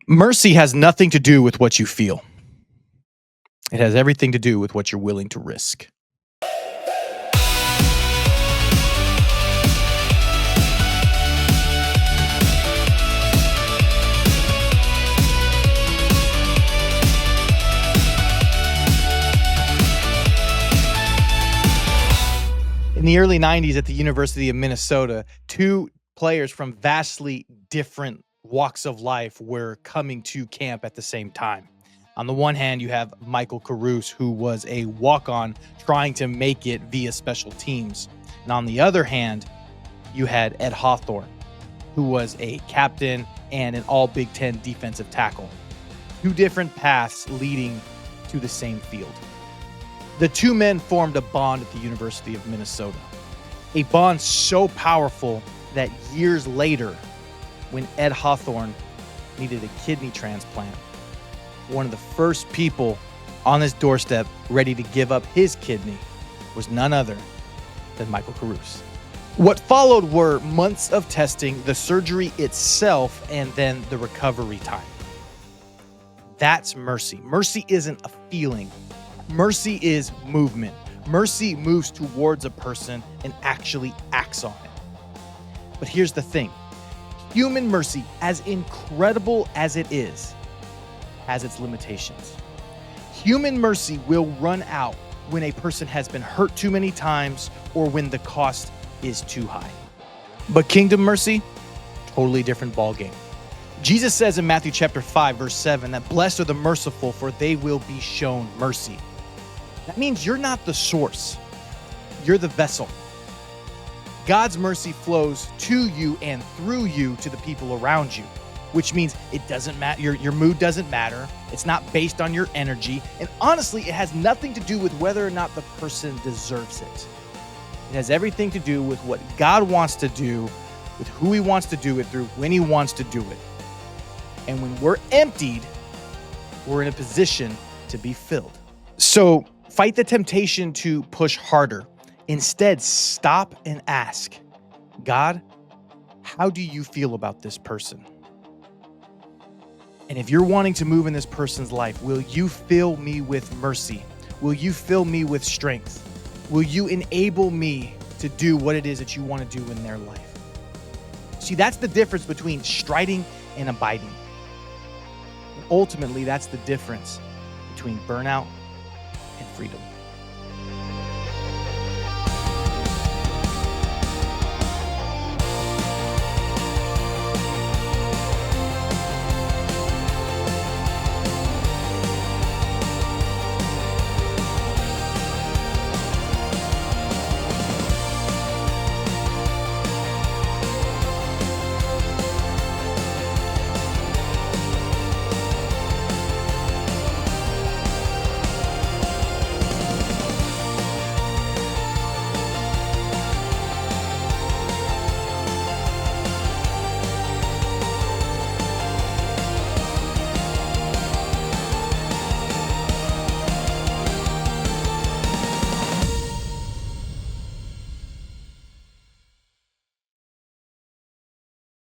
Mercy has nothing to do with what you feel. It has everything to do with what you're willing to risk. In the early 90s at the University of Minnesota, two players from vastly different walks of life were coming to camp at the same time. On the one hand, you have Michael Caruso, who was a walk-on trying to make it via special teams. And on the other hand, you had Ed Hawthorne, who was a captain and an all Big Ten defensive tackle. Two different paths leading to the same field. The two men formed a bond at the University of Minnesota, a bond so powerful that years later, when Ed Hawthorne needed a kidney transplant, one of the first people on his doorstep ready to give up his kidney was none other than Michael Caruso. What followed were months of testing, the surgery itself, and then the recovery time. That's mercy. Mercy isn't a feeling. Mercy is movement. Mercy moves towards a person and actually acts on it. But here's the thing. Human mercy, as incredible as it is, has its limitations. Human mercy will run out when a person has been hurt too many times or when the cost is too high. But kingdom mercy, totally different ballgame. Jesus says in Matthew chapter 5, verse 7, that blessed are the merciful, for they will be shown mercy. That means you're not the source. You're the vessel. God's mercy flows to you and through you to the people around you, which means it doesn't matter. Your mood doesn't matter. It's not based on your energy. And honestly, it has nothing to do with whether or not the person deserves it. It has everything to do with what God wants to do, with who he wants to do it through, when he wants to do it. And when we're emptied, we're in a position to be filled. So fight the temptation to push harder. Instead, stop and ask, God, how do you feel about this person? And if you're wanting to move in this person's life, will you fill me with mercy? Will you fill me with strength? Will you enable me to do what it is that you want to do in their life? See, that's the difference between striding and abiding. And ultimately, that's the difference between burnout and freedom.